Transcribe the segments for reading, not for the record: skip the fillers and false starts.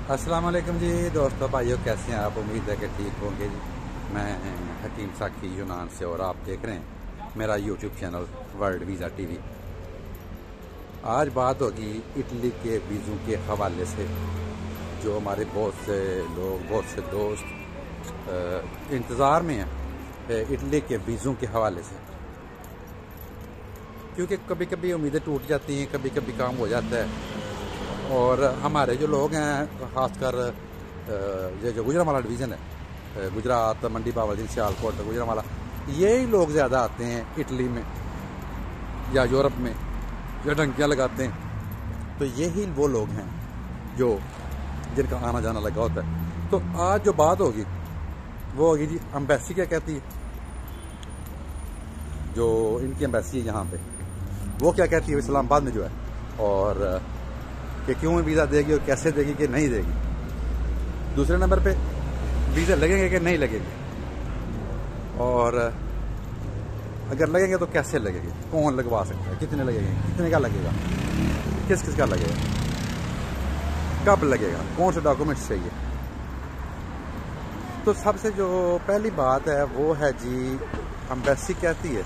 अस्सलाम वालेकुम जी दोस्तों भाइयों, कैसे हैं आप? उम्मीद है कि ठीक होंगे जी। मैं हकीम साकी यूनान से और आप देख रहे हैं मेरा YouTube channel world visa TV. आज बात होगी इटली के वीज़ों के हवाले से। जो हमारे बहुत से लोग, बहुत से दोस्त इंतज़ार में हैं इटली के वीज़ों के हवाले से, क्योंकि कभी कभी उम्मीदें टूट जाती हैं, कभी कभी काम हो जाता है। और हमारे जो लोग हैं, ख़ासकर ये जो गुजरांवाला डिवीज़न है, गुजरात, मंडी, बावलदीन, सियालकोट, गुजरांवाला, यही लोग ज़्यादा आते हैं इटली में या यूरोप में, जो डंकियाँ लगाते हैं। तो यही वो लोग हैं जो जिनका आना जाना लगा होता है। तो आज जो बात होगी वो होगी जी, एम्बेसी क्या कहती है, जो इनकी एम्बेसी है यहाँ पे, वो क्या कहती है इस्लामाबाद में जो है, और कि क्यों वीज़ा देगी और कैसे देगी कि नहीं देगी। दूसरे नंबर पे वीज़ा लगेंगे कि नहीं लगेंगे, और अगर लगेंगे तो कैसे लगेंगे, कौन लगवा सकता है, कितने लगेंगे, कितने का लगेगा, किस किस का लगेगा, कब लगेगा, कौन से डॉक्यूमेंट्स चाहिए। तो सबसे जो पहली बात है वो है जी, एम्बेसी कहती है,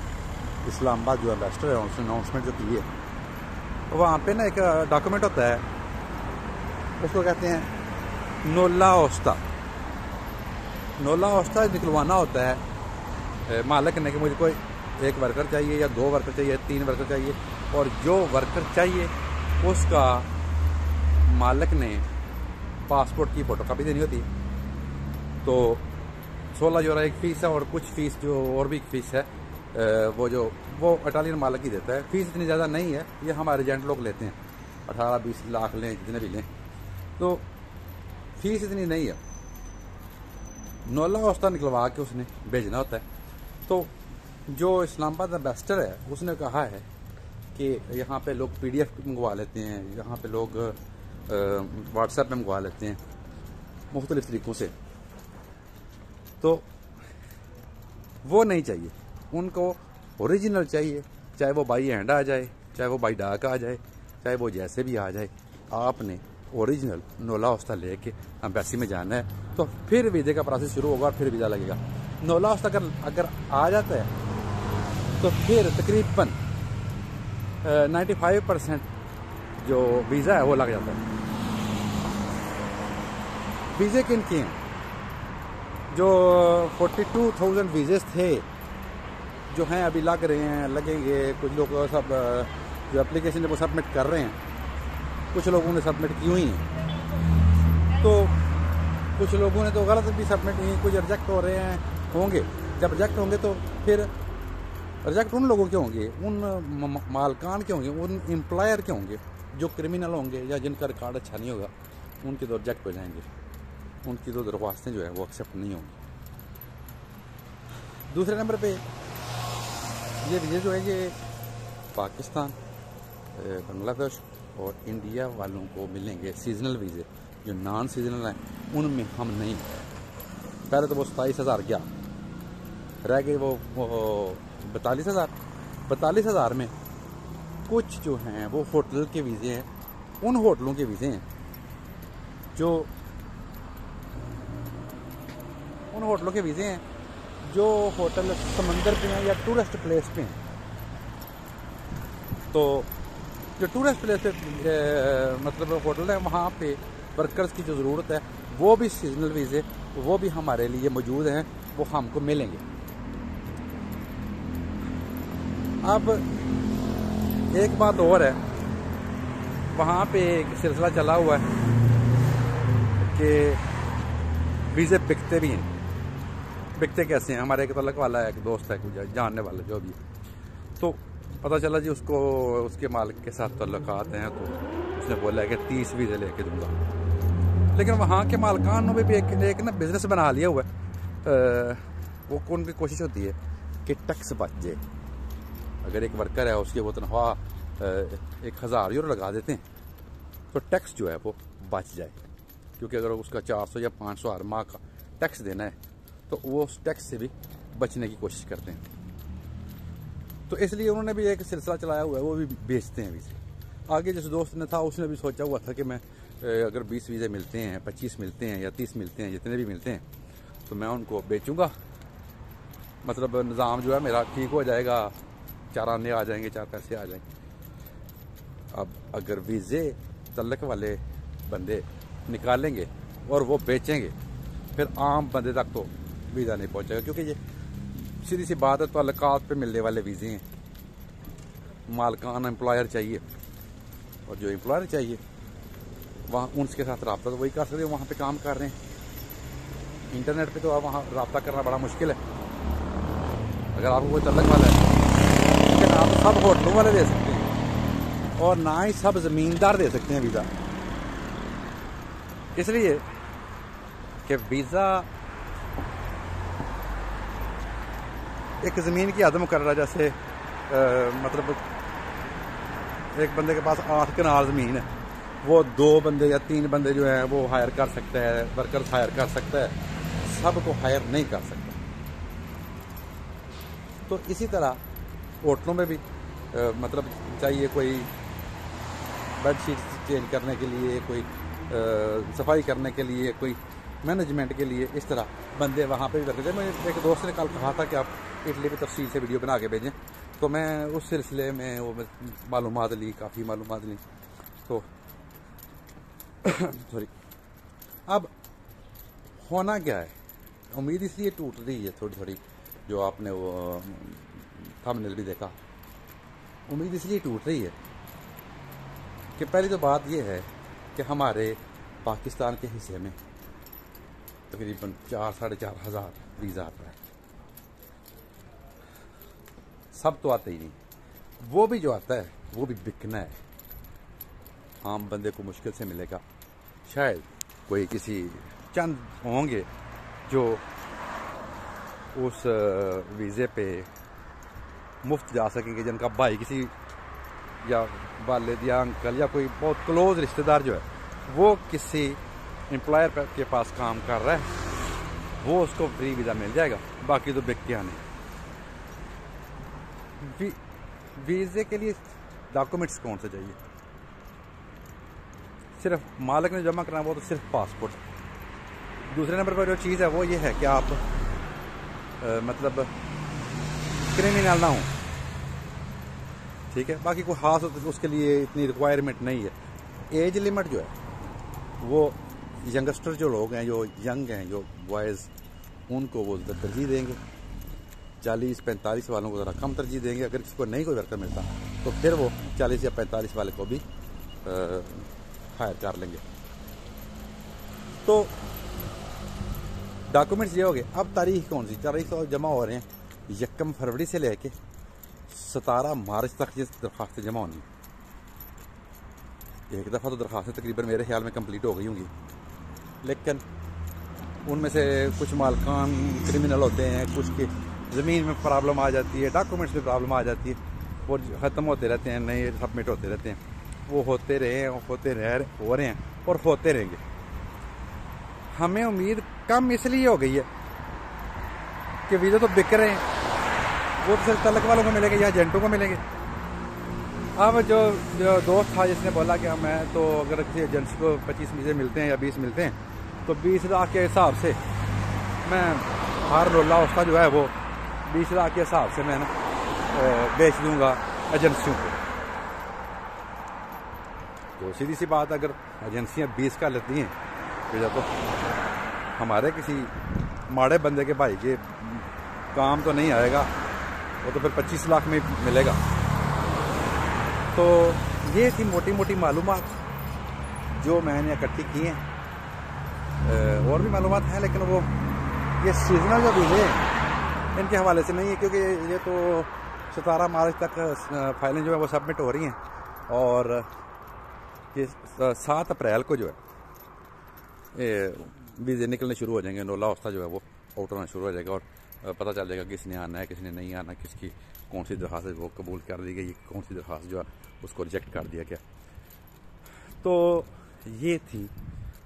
इस्लामाबाद जो एम्बेसडर है उसने अनाउंसमेंट जो की है, वहाँ पे ना एक डॉक्यूमेंट होता है, उसको कहते हैं नोला ओस्ता। नोला ओस्ता निकलवाना होता है मालिक ने कि मुझे कोई एक वर्कर चाहिए या 2 वर्कर चाहिए, 3 वर्कर चाहिए, और जो वर्कर चाहिए उसका मालिक ने पासपोर्ट की फ़ोटोकॉपी देनी होती है। तो 16 यूरो एक फ़ीस है, और कुछ फ़ीस जो और भी फ़ीस है वो इटालियन मालिक ही देता है। फ़ीस इतनी ज़्यादा नहीं है, ये हमारे एजेंट लोग लेते हैं, 18-20 लाख लें, जितने भी लें, तो फ़ीस इतनी नहीं है। नोला ओस्ता निकलवा के उसने भेजना होता है। तो जो इस्लामाबाद एम्बेसडर है उसने कहा है कि यहाँ पे लोग PDF मंगवा लेते हैं, यहाँ पे लोग व्हाट्सएप में मंगवा लेते हैं मुख्तलिफ तरीक़ों से। तो वो नहीं चाहिए, उनको ओरिजिनल चाहिए, चाहे वो बाई हैंड आ जाए, चाहे वो बाई डाक आ जाए, चाहे वो जैसे भी आ जाए। आपने ओरिजिनल नोला ओस्ता लेके एम्बेसी में जाना है, तो फिर वीज़े का प्रोसेस शुरू होगा और फिर वीज़ा लगेगा। नोला ओस्ता अगर आ जाता है तो फिर तकरीबन 95% जो वीज़ा है वो लग जाता है। वीज़े किन के हैं? जो 42,000 वीज़े थे जो हैं अभी लग रहे हैं, लगेंगे। कुछ लोग सब जो एप्लीकेशन है वो सबमिट कर रहे हैं, कुछ लोगों ने सबमिट की हुई हैं, तो कुछ लोगों ने तो गलत भी सबमिट की, कुछ रिजेक्ट हो रहे हैं, होंगे। जब रिजेक्ट होंगे तो फिर रिजेक्ट उन लोगों के होंगे, उन मालकान के होंगे, उन एम्प्लॉयर के होंगे जो क्रिमिनल होंगे या जिनका रिकॉर्ड अच्छा नहीं होगा, उनके तो रिजेक्ट हो जाएंगे, उनकी तो दरख्वास्तें जो है वो एक्सेप्ट नहीं होंगी। दूसरे नंबर पे ये वीज़े जो है ये पाकिस्तान, बांग्लादेश और इंडिया वालों को मिलेंगे सीजनल वीज़े। जो नॉन सीजनल हैं उनमें हम नहीं। पहले तो वो 27,000 गया, रह गए वो 42,000। 42,000 में कुछ जो हैं वो होटल के वीज़े हैं, उन होटलों के वीज़े हैं जो उन होटलों के वीज़े हैं जो होटल समंदर पे हैं या टूरिस्ट प्लेस पे हैं। तो जो टूरिस्ट प्लेस पे मतलब होटल है, वहाँ पे वर्कर्स की जो ज़रूरत है वो भी सीजनल वीज़े वो भी हमारे लिए मौजूद हैं, वो हमको मिलेंगे। अब एक बात और है, वहाँ पे एक सिलसिला चला हुआ है कि वीज़े बिकते भी हैं। बिकते कैसे हैं? हमारे एक तलक वाला है, एक दोस्त है, कुछ जानने वाला जो भी, तो पता चला जी उसको उसके मालिक के साथ तल्लुकात हैं, तो उसने बोला है कि 30 वीज़े लेके दूंगा। लेकिन वहाँ के मालकान ने भी एक ना बिज़नेस बना लिया हुआ है। वो उनकी कोशिश होती है कि टैक्स बच जाए। अगर एक वर्कर है उसकी वो तनख्वाह 1,000 यूरो लगा देते हैं तो टैक्स जो है वो बच जाए, क्योंकि अगर उसका 400 या 500 हर माह का टैक्स देना है तो वो उस टैक्स से भी बचने की कोशिश करते हैं। तो इसलिए उन्होंने भी एक सिलसिला चलाया हुआ है, वो भी बेचते हैं वीज़े। आगे जिस दोस्त ने था उसने भी सोचा हुआ था कि मैं अगर 20 वीज़े मिलते हैं, 25 मिलते हैं या 30 मिलते हैं, जितने भी मिलते हैं, तो मैं उनको बेचूंगा। मतलब निज़ाम जो है मेरा ठीक हो जाएगा, 4 आने आ जाएंगे, 4 पैसे आ जाएंगे। अब अगर वीज़े तल्लक वाले बंदे निकालेंगे और वो बेचेंगे, फिर आम बंदे तक तो वीज़ा नहीं पहुंचेगा, क्योंकि ये सीधी सी बात है, तल्लकात पे मिलने वाले वीज़े हैं। मालकान एम्प्लॉयर चाहिए, और जो एम्प्लॉयर चाहिए वहाँ उनके साथ रब्ता तो वही कर सकते हैं, वहाँ पे काम कर रहे हैं। इंटरनेट पे तो अब वहाँ रब्ता करना बड़ा मुश्किल है। अगर आपको कोई तल्लक वाला है, लेकिन आप सब होटलों वाले दे सकते हैं, और ना ही सब ज़मींदार दे सकते हैं वीज़ा। इसलिए कि वीज़ा एक ज़मीन की हद मुकर्रर, जैसे मतलब एक बंदे के पास 8 कनाल ज़मीन है, वो 2 बंदे या 3 बंदे जो हैं वो हायर कर सकता है, वर्कर्स हायर कर सकता है, सबको हायर नहीं कर सकता। तो इसी तरह होटलों में भी मतलब चाहिए कोई बेडशीट चेंज करने के लिए, कोई सफाई करने के लिए, कोई मैनेजमेंट के लिए, इस तरह बंदे वहाँ पे भी वर्क करते हैं। मेरे एक दोस्त ने कल कहा था कि आप इटली पे तफसील से वीडियो बना के भेजें, तो मैं उस सिलसिले में वो मालूमात ली, काफ़ी मालूमात ली। तो सॉरी, अब होना क्या है, उम्मीद इसलिए टूट रही है थोड़ी थोड़ी, जो आपने वो थंबनेल भी देखा, उम्मीद इसलिए टूट रही है कि पहली तो बात यह है कि हमारे पाकिस्तान के हिस्से में तकरीबन 4-4.5 हज़ार वीज़ा आता है। सब तो आता ही नहीं, वो भी जो आता है वो भी बिकना है। आम बंदे को मुश्किल से मिलेगा, शायद कोई किसी चंद होंगे जो उस वीज़े पे मुफ्त जा सकेंगे, जिनका भाई किसी या वालिद या अंकल या कोई बहुत क्लोज रिश्तेदार जो है वो किसी एम्प्लॉयर के पास काम कर रहा है, वो उसको फ्री वीज़ा मिल जाएगा, बाकी तो बिक के आने। वीज़े के लिए डॉक्यूमेंट्स कौन से चाहिए? सिर्फ मालिक ने जमा करना, वो तो सिर्फ पासपोर्ट। दूसरे नंबर पर जो चीज़ है वो ये है कि आप मतलब क्रिमिनल ना हो, ठीक है। बाकी कोई खास उसके लिए इतनी रिक्वायरमेंट नहीं है। एज लिमिट जो है वो यंगस्टर जो लोग हैं, जो यंग हैं, जो बॉयज़, उनको वो तरजीह देंगे। 40-45 वालों को ज़रा कम तरजीह देंगे। अगर किसी को नहीं कोई वर्कर मिलता तो फिर वो 40 या 45 वाले को भी हायर कर लेंगे। तो डॉक्यूमेंट्स ये हो गए। अब तारीख कौन सी? तारीख तो जमा हो रहे हैं 1 फरवरी से लेके 17 मार्च तक ये दरख्वास्तें जमा होनी। एक दफ़ा तो दरख्वास्तें तकरीबन मेरे ख्याल में कंप्लीट हो गई होंगी, लेकिन उनमें से कुछ मालकान क्रिमिनल होते हैं, कुछ की ज़मीन में प्रॉब्लम आ जाती है, डॉक्यूमेंट्स में प्रॉब्लम आ जाती है, वो ख़त्म होते रहते हैं, नए सबमिट होते रहते हैं। वो होते रहे हैं, हो रहे हैं और होते रहेंगे। हमें उम्मीद कम इसलिए हो गई है कि वीज़ा तो बिक रहे हैं, वो तो सिर्फ तलक वालों को मिलेंगे या एजेंटों को मिलेंगे। अब जो दोस्त था जिसने बोला कि मैं तो अगर किसी एजेंसी को 25 वीज़े मिलते हैं या 20 मिलते हैं तो 20 लाख के हिसाब से मैं हर रोला उसका जो है वो 20 लाख के हिसाब से मैं बेच दूंगा एजेंसियों को। तो सीधी सी बात, अगर एजेंसियां 20 का लेती हैं तो हमारे किसी माड़े बंदे के भाई के काम तो नहीं आएगा, वो तो फिर 25 लाख में मिलेगा। तो ये थी मोटी मोटी मालूमात जो मैंने इकट्ठी की हैं। और भी मालूमात हैं, लेकिन वो ये सीजनल जो वीज़े इनके हवाले से नहीं है, क्योंकि ये तो 17 मार्च तक फाइलें जो है वो सबमिट हो रही हैं, और ये 7 अप्रैल को जो है वीज़े निकलने शुरू हो जाएंगे। नोला हफ्ता जो है वो आउट होना शुरू हो जाएगा, और पता चल जाएगा किसने आना है, किसने नहीं आना, किसकी कौन सी दरख्वास्त वो कबूल कर दी गई, कौन सी दरख्वास्त जो है उसको रिजेक्ट कर दिया गया। तो ये थी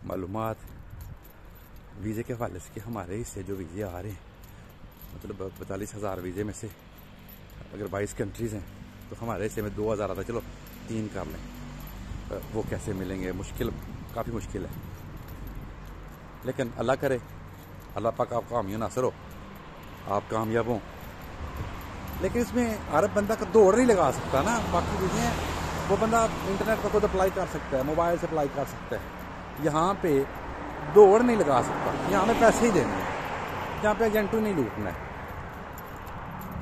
मालूमात वीज़े के हवाले से कि हमारे हिस्से जो वीज़े आ रहे हैं, मतलब 42,000 वीज़े में से अगर 22 कंट्रीज़ हैं तो हमारे हिस्से में 2,000 आता, चलो 3 कर लें। वो कैसे मिलेंगे, मुश्किल, काफ़ी मुश्किल है। लेकिन अल्लाह करे, अल्लाह पाक आपका हामी नासर हो, आप कामयाब हों। लेकिन इसमें हर बंदा का दौड़ नहीं लगा सकता ना, बाकी चीज़ें हैं। वो बंदा इंटरनेट पर खुद अप्लाई कर सकता है, मोबाइल से अप्लाई कर सकता है। यहाँ पे दौड़ नहीं लगा सकता, यहाँ पे पैसे ही देने हैं, यहाँ पे एजेंट नहीं लूटना है।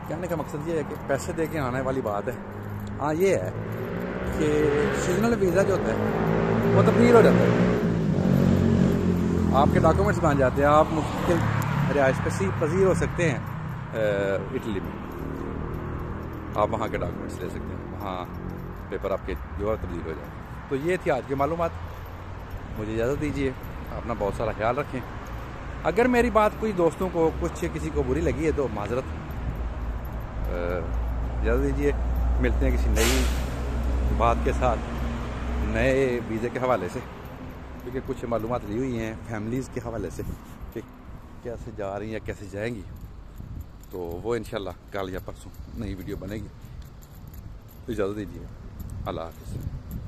कहने का मकसद ये है कि पैसे दे के आने वाली बात है। हाँ ये है कि सीजनल वीज़ा जो होता है वो तब्दील हो जाता है, आपके डॉक्यूमेंट्स बन जाते हैं, आप मुश्किल रिहाइश पसीर हो सकते हैं इटली में। आप वहाँ के डॉक्यूमेंट्स ले सकते हैं, वहाँ पेपर आपके जो है तब्दील हो जाए। तो ये थी आज की मालूमात। मुझे इजाज़त दीजिए, अपना बहुत सारा ख्याल रखें। अगर मेरी बात कोई दोस्तों को, कुछ किसी को बुरी लगी है तो माजरत, इजाज़त दीजिए। मिलते हैं किसी नई बात के साथ, नए वीज़े के हवाले से, क्योंकि कुछ मालूमात ली हुई हैं फैमिलीज़ के हवाले से कि कैसे जा रही हैं, कैसे जाएंगी। तो वो इंशाल्लाह कल या परसों नई वीडियो बनेगी। तो इजाज़त दीजिए, अल्लाह हाफ़िज़।